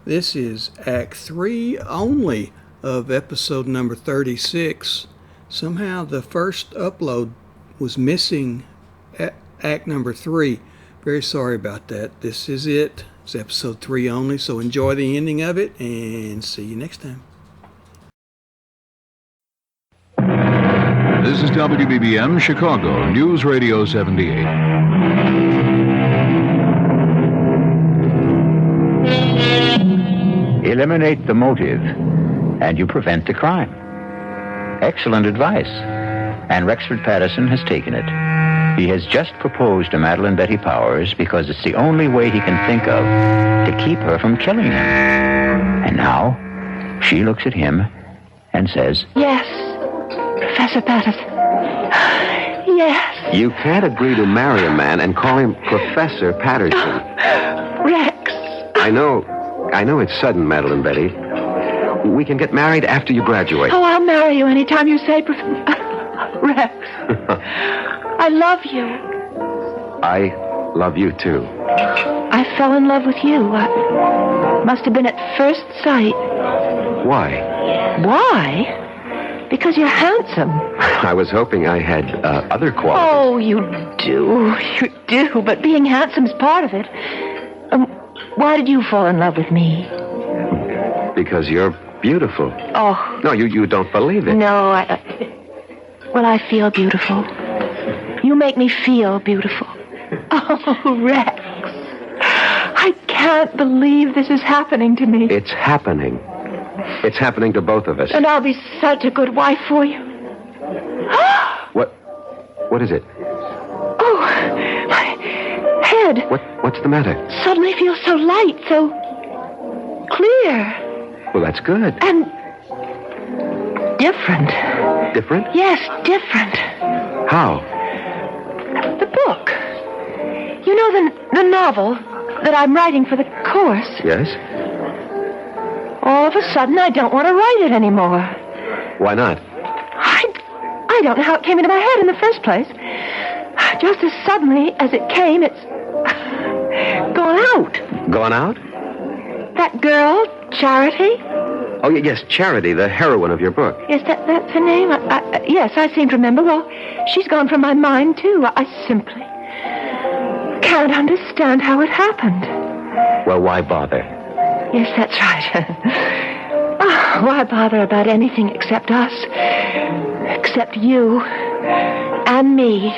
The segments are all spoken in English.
This is Act 3 only of episode number 36. Somehow the first upload was missing at Act number 3. Very sorry about that. This is it. It's episode 3 only, so enjoy the ending of it and see you next time. This is WBBM Chicago, News Radio 78. Eliminate the motive, and you prevent the crime. Excellent advice. And Rexford Patterson has taken it. He has just proposed to Madeline Betty Powers because it's the only way he can think of to keep her from killing him. And now, she looks at him and says, "Yes, Professor Patterson. Yes." You can't agree to marry a man and call him Professor Patterson. Rex. I know it's sudden, Madeline Betty. We can get married after you graduate. Oh, I'll marry you anytime you say, Rex. I love you. I love you, too. I fell in love with you. Must have been at first sight. Why? Why? Because you're handsome. I was hoping I had other qualities. Oh, you do. You do. But being handsome is part of it. Why did you fall in love with me? Because you're beautiful. Oh. No, you don't believe it. No, Well, I feel beautiful. You make me feel beautiful. Oh, Rex. I can't believe this is happening to me. It's happening. It's happening to both of us. And I'll be such a good wife for you. What is it? Oh, my head. What's the matter? Suddenly feels so light, so clear. Well, that's good. And different. Different? Yes, different. How? The book. You know the novel that I'm writing for the course? Yes? All of a sudden, I don't want to write it anymore. Why not? I don't know how it came into my head in the first place. Just as suddenly as it came, it's gone out. Gone out? That girl, Charity? Oh, yes, Charity, the heroine of your book. Yes, that's her name. Yes, I seem to remember. Well, she's gone from my mind, too. I simply can't understand how it happened. Well, why bother? Yes, that's right. Oh, why bother about anything except us? Except you and me.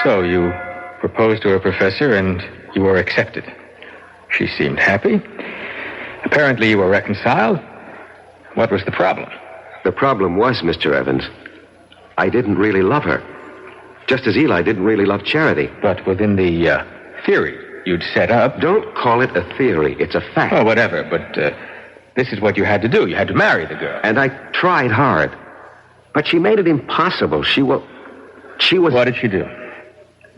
So you proposed to a professor and you were accepted. She seemed happy. Apparently you were reconciled. What was the problem? The problem was, Mr. Evans, I didn't really love her. Just as Eli didn't really love Charity. But within the theory you'd set up... Don't call it a theory. It's a fact. Oh, whatever. But this is what you had to do. You had to marry the girl. And I tried hard. But she made it impossible. She was... What did she do?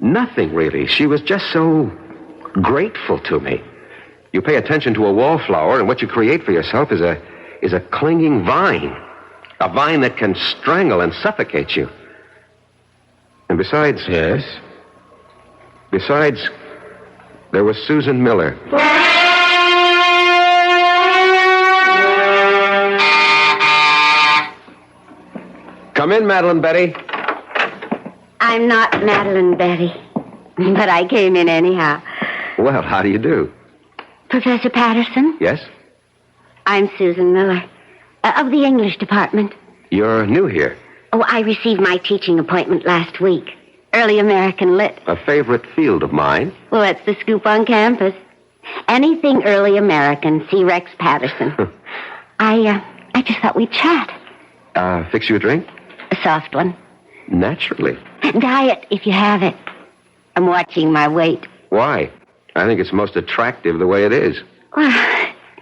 Nothing, really. She was just so grateful to me. You pay attention to a wallflower, and what you create for yourself is a clinging vine. A vine that can strangle and suffocate you. And besides... Yes? Besides, there was Susan Miller. Come in, Madeline Betty. I'm not Madeline Betty, but I came in anyhow. Well, how do you do? Professor Patterson? Yes? I'm Susan Miller, of the English department. You're new here. Oh, I received my teaching appointment last week. Early American Lit. A favorite field of mine. Well, that's the scoop on campus. Anything early American, see Rex Patterson. I just thought we'd chat. Fix you a drink? A soft one. Naturally. Diet, if you have it. I'm watching my weight. Why? I think it's most attractive the way it is. Well,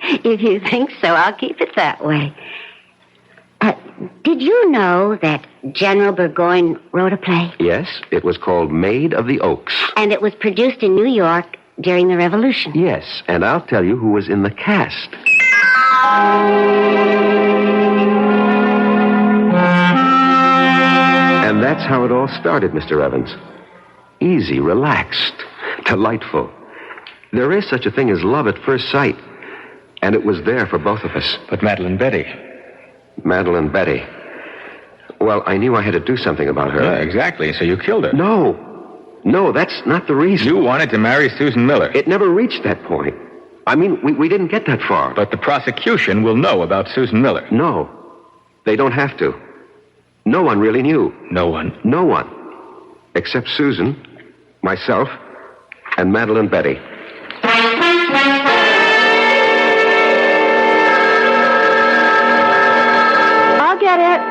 if you think so, I'll keep it that way. Did you know that General Burgoyne wrote a play? Yes, it was called Maid of the Oaks. And it was produced in New York during the Revolution. Yes, and I'll tell you who was in the cast. And That's how it all started, Mr. Evans. Easy, relaxed, delightful. There is such a thing as love at first sight. And it was there for both of us. But Madeline Betty. Madeline Betty. Well, I knew I had to do something about her. Yeah, exactly. So you killed her. No, that's not the reason. You wanted to marry Susan Miller. It never reached that point. I mean, we didn't get that far. But the prosecution will know about Susan Miller. No, they don't have to. No one really knew. No one. No one. Except Susan, myself, and Madeline Betty. I'll get it.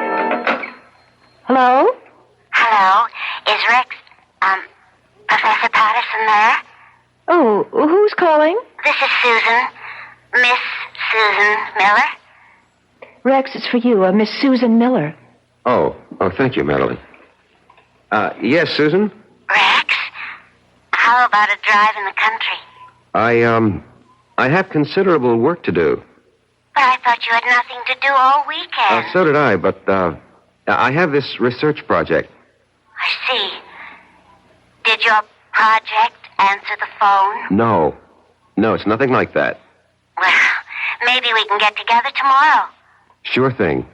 Hello? Hello, is Rex, Professor Patterson there? Oh, who's calling? This is Susan. Miss Susan Miller. Rex, it's for you, Miss Susan Miller. Oh, thank you, Madeline. Yes, Susan? Rex, how about a drive in the country? I have considerable work to do. But I thought you had nothing to do all weekend. So did I, but, I have this research project. I see. Did your project answer the phone? No, it's nothing like that. Well, maybe we can get together tomorrow. Sure thing.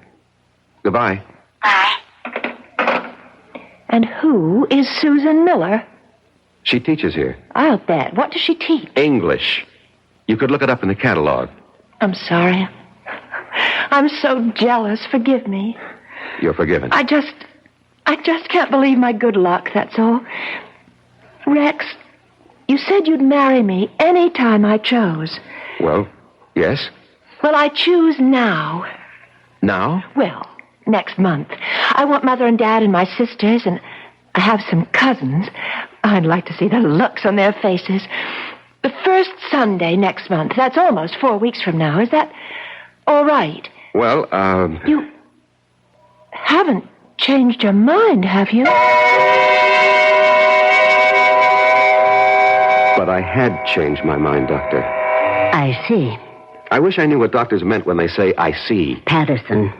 Goodbye. Bye. And who is Susan Miller? She teaches here. I'll bet. What does she teach? English. You could look it up in the catalog. I'm sorry. I'm so jealous. Forgive me. You're forgiven. I just can't believe my good luck, that's all. Rex, you said you'd marry me any time I chose. Well, yes. Well, I choose now. Now? Well, next month. I want Mother and Dad and my sisters, and I have some cousins. I'd like to see the looks on their faces. The first Sunday next month. That's almost 4 weeks from now. Is that all right? Well, You haven't changed your mind, have you? But I had changed my mind, Doctor. I see. I wish I knew what doctors meant when they say, I see. Patterson,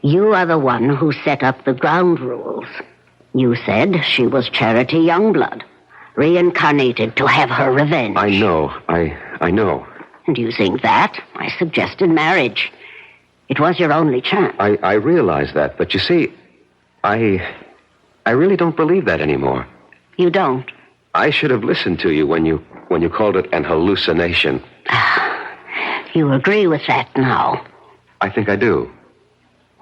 you are the one who set up the ground rules. You said she was Charity Youngblood, reincarnated to have her revenge. I know. I know. And using that, I suggested marriage. It was your only chance. I realize that, but you see, I really don't believe that anymore. You don't? I should have listened to you when you called it an hallucination. You agree with that now? I think I do.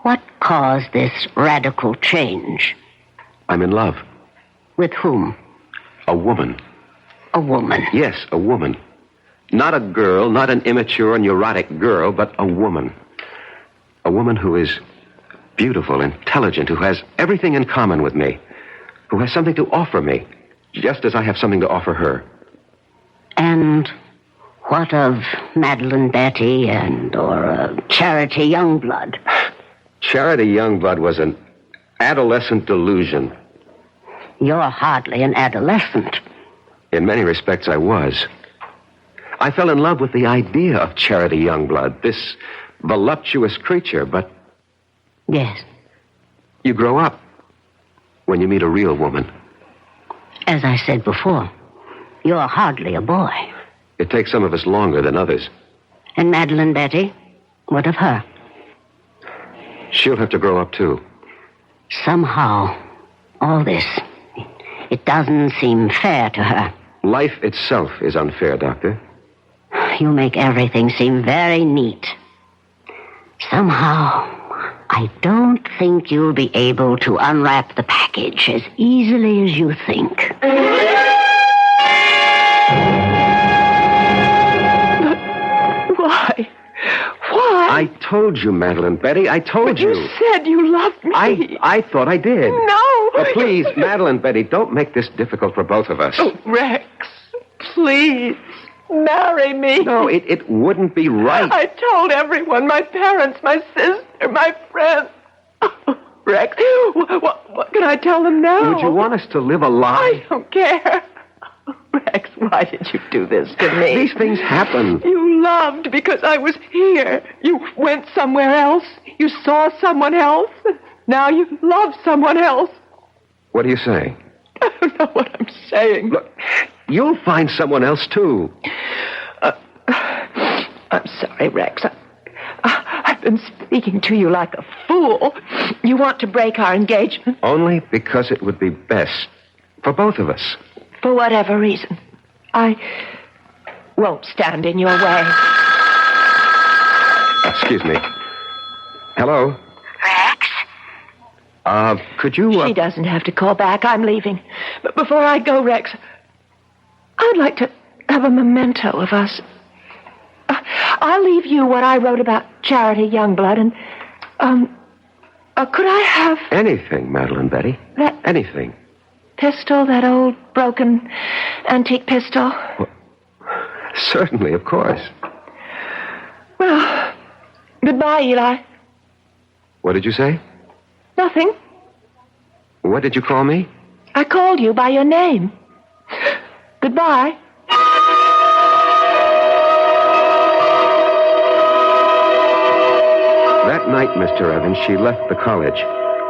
What caused this radical change? I'm in love. With whom? A woman. A woman. Yes, a woman. Not a girl, not an immature, neurotic girl, but a woman. A woman who is beautiful, intelligent, who has everything in common with me, who has something to offer me, just as I have something to offer her. And what of Madeline Betty or Charity Youngblood? Charity Youngblood was an adolescent delusion. You're hardly an adolescent. In many respects, I was. I fell in love with the idea of Charity Youngblood, this voluptuous creature, but... Yes. You grow up when you meet a real woman. As I said before, you're hardly a boy. It takes some of us longer than others. And Madeline Betty? What of her? She'll have to grow up, too. Somehow, all this, it doesn't seem fair to her. Life itself is unfair, Doctor. You make everything seem very neat. Somehow, I don't think you'll be able to unwrap the package as easily as you think. But why? Why? I told you, Madeline Betty. I told But you said you loved me. I thought I did. No. Oh, please, Madeline Betty, don't make this difficult for both of us. Oh, Rex, please, marry me. No, it wouldn't be right. I told everyone, my parents, my sister, my friends. Oh, Rex, what can I tell them now? Would you want us to live a lie? I don't care. Rex, why did you do this to me? These things happen. You loved because I was here. You went somewhere else. You saw someone else. Now you love someone else. What are you saying? I don't know what I'm saying. Look, you'll find someone else, too. I'm sorry, Rex. I've been speaking to you like a fool. You want to break our engagement? Only because it would be best for both of us. For whatever reason. I won't stand in your way. Excuse me. Hello? Rex? Could you... She doesn't have to call back. I'm leaving. But before I go, Rex, I'd like to have a memento of us. I'll leave you what I wrote about Charity Youngblood, and, could I have... Anything, Madeline Betty. That Anything. pistol, that old broken antique pistol? Well, certainly, of course. Well, goodbye, Eli. What did you say? Nothing. What did you call me? I called you by your name. Goodbye. That night, Mr. Evans, she left the college.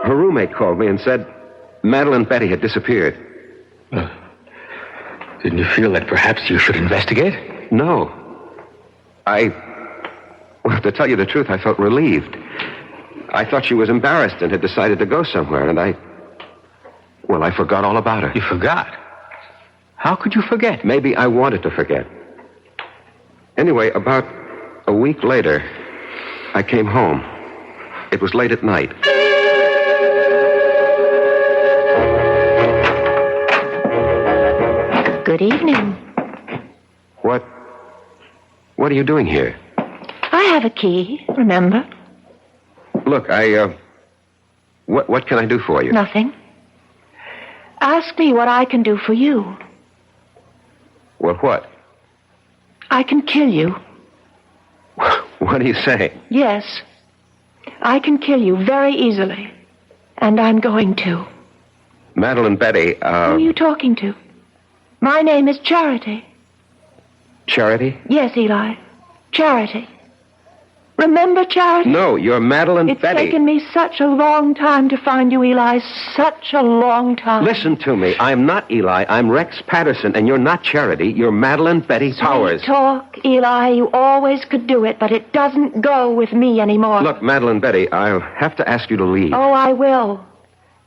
Her roommate called me and said Madeline Betty had disappeared. Didn't you feel that perhaps you should investigate? No. Well, to tell you the truth, I felt relieved. I thought she was embarrassed and had decided to go somewhere, and I forgot all about her. You forgot? How could you forget? Maybe I wanted to forget. Anyway, about a week later, I came home. It was late at night. Good evening. What are you doing here? I have a key, remember? Look, what can I do for you? Nothing. Ask me what I can do for you. Well, what? I can kill you. What are you saying? Yes. I can kill you very easily. And I'm going to. Madeline Betty, Who are you talking to? My name is Charity. Charity? Yes, Eli. Charity. Remember Charity? No, you're Madeline It's Betty. taken me such a long time to find you, Eli. Such a long time. Listen to me. I'm not Eli. I'm Rex Patterson, and you're not Charity. You're Madeline Betty Powers. Sweet talk, Eli. You always could do it, but it doesn't go with me anymore. Look, Madeline Betty, I'll have to ask you to leave. Oh, I will.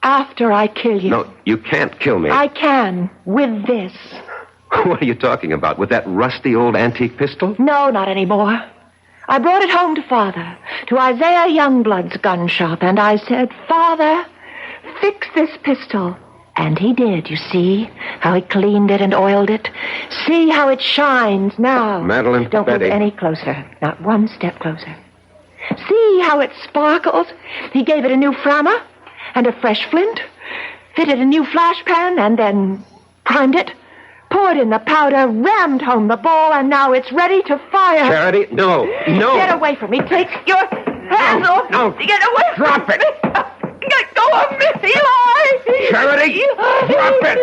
After I kill you. No, you can't kill me. I can. With this. What are you talking about? With that rusty old antique pistol? No, not anymore. I brought it home to Father, to Isaiah Youngblood's gun shop, and I said, Father, fix this pistol. And he did, you see, how he cleaned it and oiled it. See how it shines now. Madeline Don't Betty. move any closer, not one step closer. See how it sparkles. He gave it a new frammer and a fresh flint, fitted a new flash pan, and then primed it. Poured in the powder, rammed home the ball, and now it's ready to fire. Charity, no. Get away from me. Take your hands off. No. Get away Drop from it. me. Let go of me, Eli. Charity, Eli. drop it.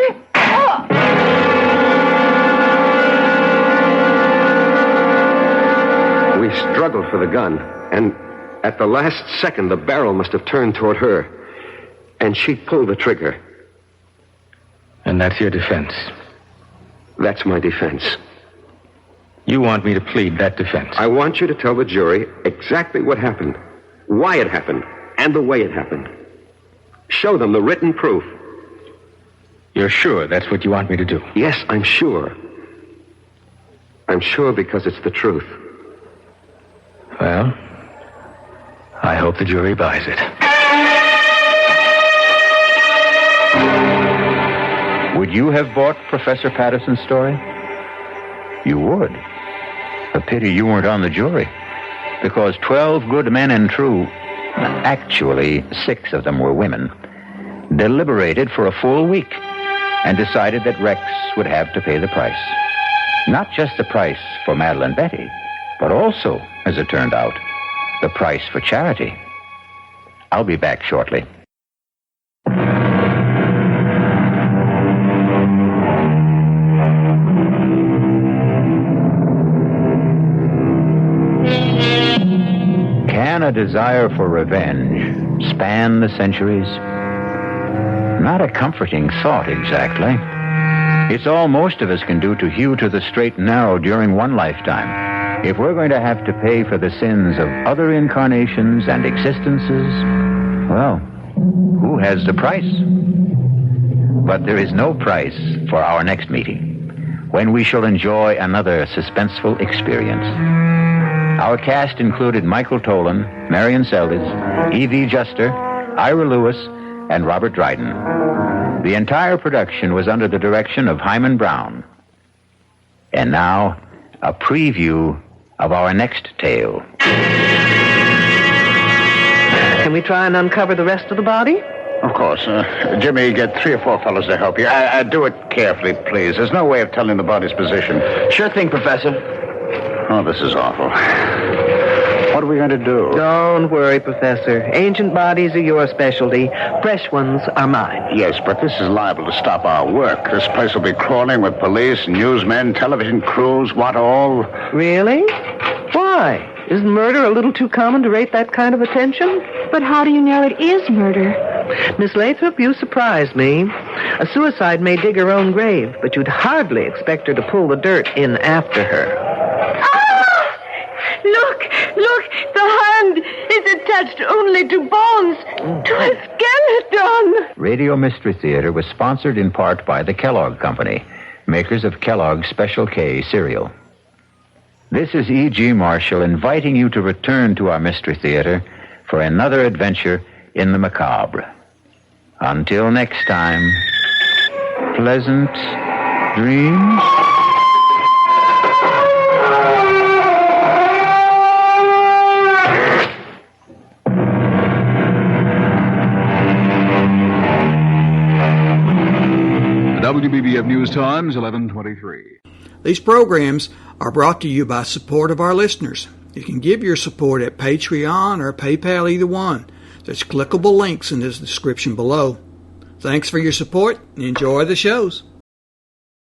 We struggled for the gun, and at the last second, the barrel must have turned toward her, and she pulled the trigger. And that's your defense. That's my defense. You want me to plead that defense? I want you to tell the jury exactly what happened, why it happened, and the way it happened. Show them the written proof. You're sure that's what you want me to do? Yes, I'm sure. I'm sure because it's the truth. Well, I hope the jury buys it. Would you have bought Professor Patterson's story? You would. A pity you weren't on the jury. Because 12 good men and true, actually 6 of them were women, deliberated for a full week and decided that Rex would have to pay the price. Not just the price for Madeline Betty, but also, as it turned out, the price for Charity. I'll be back shortly. Can a desire for revenge span the centuries? Not a comforting thought, exactly. It's all most of us can do to hew to the straight and narrow during one lifetime. If we're going to have to pay for the sins of other incarnations and existences, well, who has the price? But there is no price for our next meeting, when we shall enjoy another suspenseful experience. Our cast included Michael Tolan, Marion Seldes, E.V. Juster, Ira Lewis, and Robert Dryden. The entire production was under the direction of Hyman Brown. And now, a preview of our next tale. Can we try and uncover the rest of the body? Of course. Jimmy, get 3 or 4 fellows to help you. Do it carefully, please. There's no way of telling the body's position. Sure thing, Professor. Oh, this is awful. What are we going to do? Don't worry, Professor. Ancient bodies are your specialty. Fresh ones are mine. Yes, but this is liable to stop our work. This place will be crawling with police, newsmen, television crews, what all. Really? Why? Isn't murder a little too common to rate that kind of attention? But how do you know it is murder? Miss Lathrop, you surprised me. A suicide may dig her own grave, but you'd hardly expect her to pull the dirt in after her. Look, the hand is attached only to bones, to a skeleton. Radio Mystery Theater was sponsored in part by the Kellogg Company, makers of Kellogg's Special K cereal. This is E.G. Marshall inviting you to return to our Mystery Theater for another adventure in the macabre. Until next time, pleasant dreams. WBBF News Times, 11:23. These programs are brought to you by support of our listeners. You can give your support at Patreon or PayPal, either one. There's clickable links in the description below. Thanks for your support and enjoy the shows.